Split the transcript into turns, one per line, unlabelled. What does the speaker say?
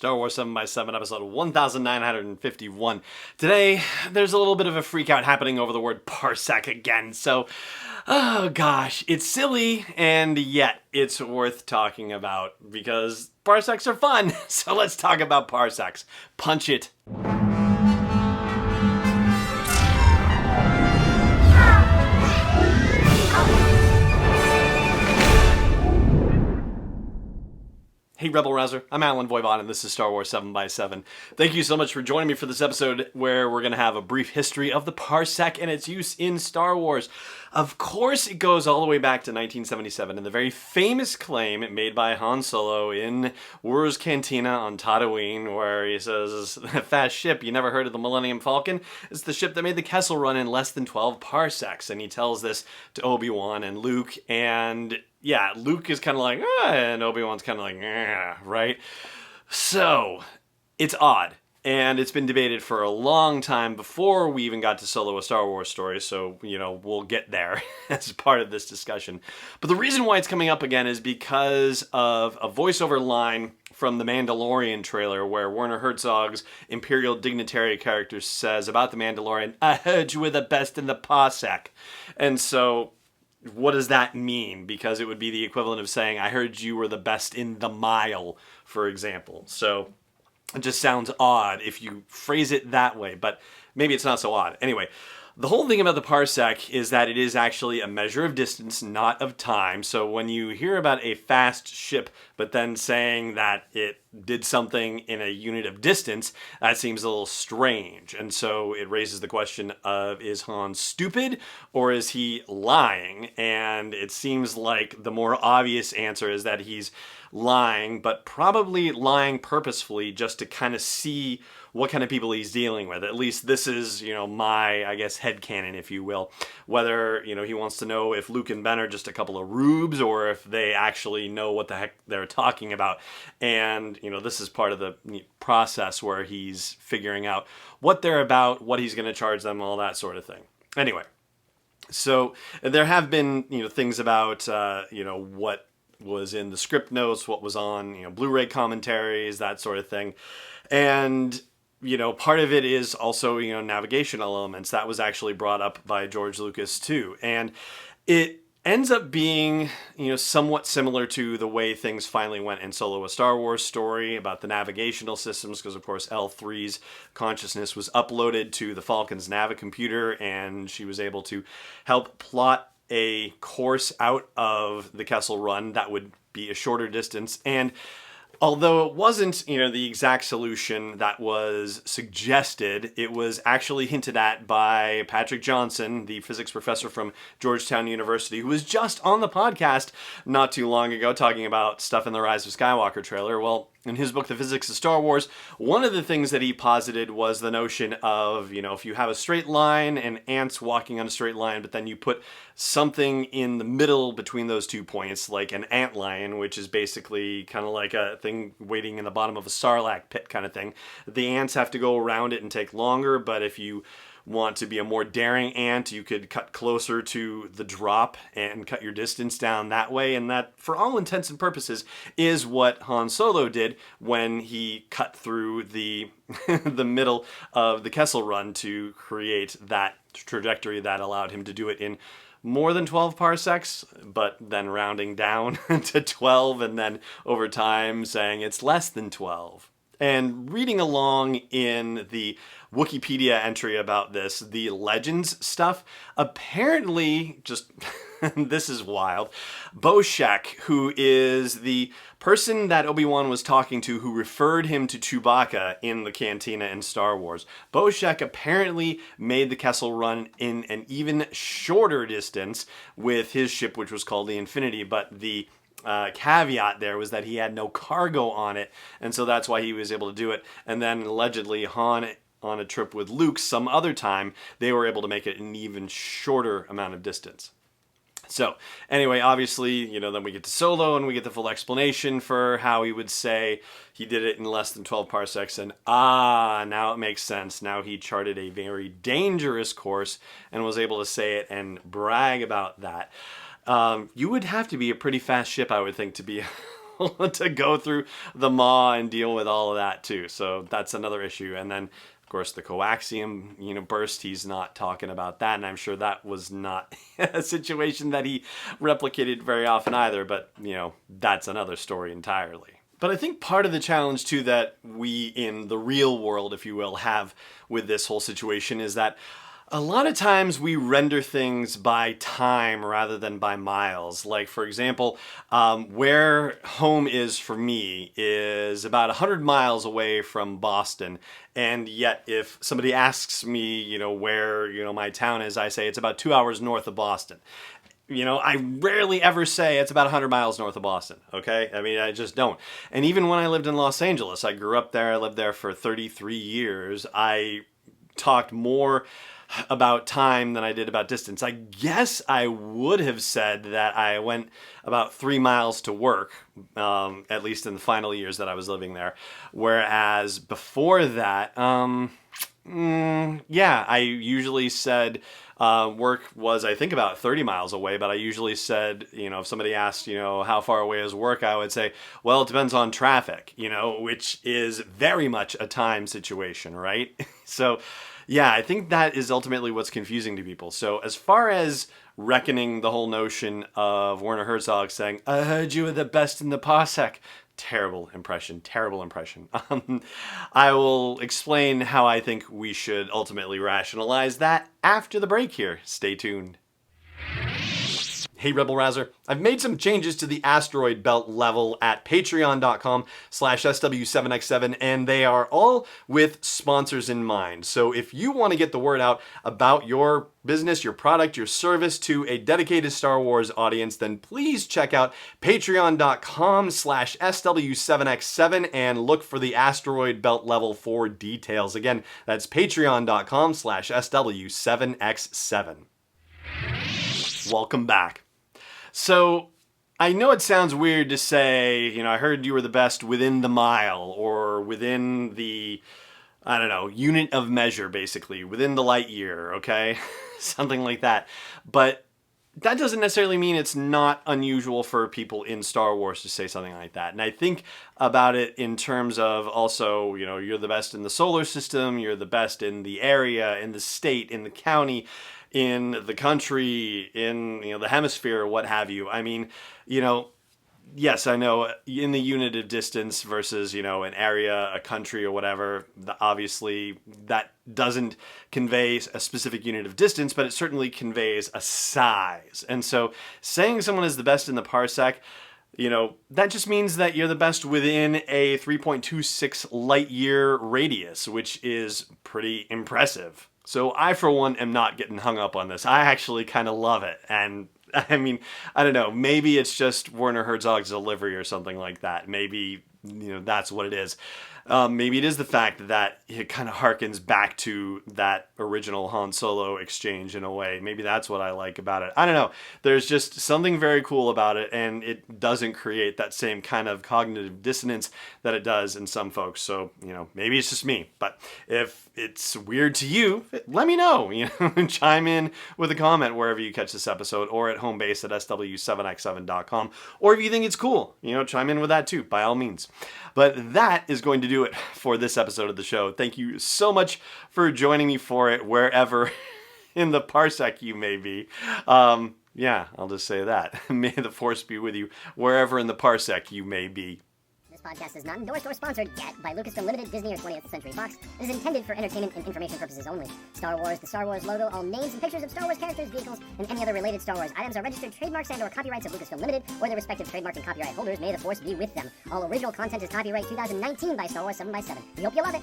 Star Wars 7x7, episode 1951. Today, there's a little bit of a freak out happening over the word Parsec again, so, oh gosh, it's silly, and yet it's worth talking about, because parsecs are fun, so let's talk about parsecs. Punch it. Hey Rebel Rouser, I'm Alan Voivod and this is Star Wars 7x7. Thank you so much for joining me for this episode where we're going to have a brief history of the parsec and its use in Star Wars. Of course it goes all the way back to 1977 and the very famous claim made by Han Solo in Wur's Cantina on Tatooine where he says, fast ship, you never heard of the Millennium Falcon? It's the ship that made the Kessel Run in less than 12 parsecs, and he tells this to Obi-Wan and Luke, and yeah, Luke is kind of like, and Obi-Wan's kind of like, right? So, it's odd. And it's been debated for a long time before we even got to Solo: A Star Wars Story, so, we'll get there as part of this discussion. But the reason why it's coming up again is because of a voiceover line from the Mandalorian trailer where Werner Herzog's Imperial dignitary character says about the Mandalorian, I heard you were the best in the parsec. And so, what does that mean? Because it would be the equivalent of saying, I heard you were the best in the mile, for example. So it just sounds odd if you phrase it that way, but maybe it's not so odd. Anyway, the whole thing about the parsec is that it is actually a measure of distance, not of time. So when you hear about a fast ship, but then saying that it did something in a unit of distance, that seems a little strange. And so it raises the question of, is Han stupid or is he lying? And it seems like the more obvious answer is that he's lying, but probably lying purposefully just to kind of see what kind of people he's dealing with. At least this is, my, I guess, headcanon, if you will. Whether, he wants to know if Luke and Ben are just a couple of rubes or if they actually know what the heck they're talking about. And, this is part of the process where he's figuring out what they're about, what he's going to charge them, all that sort of thing. Anyway, so there have been, things about, what was in the script notes, what was on, Blu-ray commentaries, that sort of thing. And part of it is also, navigational elements. That was actually brought up by George Lucas too. And it ends up being, somewhat similar to the way things finally went in Solo: A Star Wars Story about the navigational systems, because of course L3's consciousness was uploaded to the Falcon's Navicomputer and she was able to help plot a course out of the Kessel Run that would be a shorter distance. And although it wasn't, the exact solution that was suggested, it was actually hinted at by Patrick Johnson, the physics professor from Georgetown University, who was just on the podcast not too long ago talking about stuff in the Rise of Skywalker trailer. Well, in his book, The Physics of Star Wars, one of the things that he posited was the notion of, if you have a straight line and ants walking on a straight line, but then you put something in the middle between those 2 points, like an ant lion, which is basically kind of like a thing waiting in the bottom of a sarlacc pit kind of thing. The ants have to go around it and take longer, but if you want to be a more daring ant, you could cut closer to the drop and cut your distance down that way. And that, for all intents and purposes, is what Han Solo did when he cut through the the middll of the Kessel Run to create that trajectory that allowed him to do it in more than 12 parsecs, but then rounding down to 12 and then over time saying it's less than 12. And reading along in the Wikipedia entry about this, the Legends stuff, apparently, just, this is wild, Boshek, who is the person that Obi-Wan was talking to who referred him to Chewbacca in the cantina in Star Wars, Boshek apparently made the Kessel Run in an even shorter distance with his ship, which was called the Infinity, but the caveat there was that he had no cargo on it, and so that's why he was able to do it. And then allegedly Han, on a trip with Luke some other time, they were able to make it an even shorter amount of distance. So anyway, obviously, then we get to Solo and we get the full explanation for how he would say he did it in less than 12 parsecs, and now it makes sense. Now he charted a very dangerous course and was able to say it and brag about that. You would have to be a pretty fast ship, I would think, to be to go through the maw and deal with all of that too. So that's another issue. And then, of course, the coaxium, burst, he's not talking about that. And I'm sure that was not a situation that he replicated very often either. But, that's another story entirely. But I think part of the challenge too that we in the real world, if you will, have with this whole situation is that a lot of times we render things by time rather than by miles. Like, for example, where home is for me is about 100 miles away from Boston. And yet if somebody asks me, where, my town is, I say it's about 2 hours north of Boston. I rarely ever say it's about 100 miles north of Boston, okay? I mean, I just don't. And even when I lived in Los Angeles, I grew up there, I lived there for 33 years, I talked more about time than I did about distance. I guess I would have said that I went about 3 miles to work, at least in the final years that I was living there. Whereas before that, I usually said work was, I think, about 30 miles away, but I usually said, if somebody asked, how far away is work, I would say, well, it depends on traffic, which is very much a time situation, right? So, yeah, I think that is ultimately what's confusing to people. So as far as reckoning the whole notion of Werner Herzog saying, I heard you were the best in the Parsec, terrible impression. I will explain how I think we should ultimately rationalize that after the break here. Stay tuned. Hey Rebel Rouser, I've made some changes to the asteroid belt level at patreon.com/SW7X7, and they are all with sponsors in mind. So if you want to get the word out about your business, your product, your service to a dedicated Star Wars audience, then please check out patreon.com/SW7X7 and look for the asteroid belt level for details. Again, that's patreon.com/SW7X7. Welcome back. So, I know it sounds weird to say, I heard you were the best within the mile, or within the, unit of measure, basically, within the light year, okay? Something like that. But that doesn't necessarily mean it's not unusual for people in Star Wars to say something like that. And I think about it in terms of also, you're the best in the solar system, you're the best in the area, in the state, in the county, in the country, in the hemisphere, what have you. I mean, yes, I know in the unit of distance versus, an area, a country or whatever, obviously that doesn't convey a specific unit of distance, but it certainly conveys a size. And so saying someone is the best in the Parsec, that just means that you're the best within a 3.26 light year radius, which is pretty impressive. So I, for one, am not getting hung up on this. I actually kind of love it. And I mean, I don't know, maybe it's just Werner Herzog's delivery or something like that. Maybe, that's what it is. Maybe it is the fact that it kind of harkens back to that original Han Solo exchange in a way. Maybe that's what I like about it. I don't know. There's just something very cool about it, and it doesn't create that same kind of cognitive dissonance that it does in some folks. So, maybe it's just me. But if it's weird to you, let me know. Chime in with a comment wherever you catch this episode, or at home base at SW7X7.com. Or if you think it's cool, chime in with that too, by all means. But that is going to do it for this episode of the show. Thank you so much for joining me for it, wherever in the Parsec you may be. Yeah, I'll just say that. May the Force be with you, wherever in the Parsec you may be.
This podcast is not endorsed or sponsored yet by Lucasfilm Limited, Disney, or 20th Century Fox. It is intended for entertainment and information purposes only. Star Wars, the Star Wars logo, all names and pictures of Star Wars characters, vehicles, and any other related Star Wars items are registered trademarks and/or copyrights of Lucasfilm Limited or their respective trademark and copyright holders. May the Force be with them. All original content is copyright 2019 by Star Wars 7x7. We hope you love it.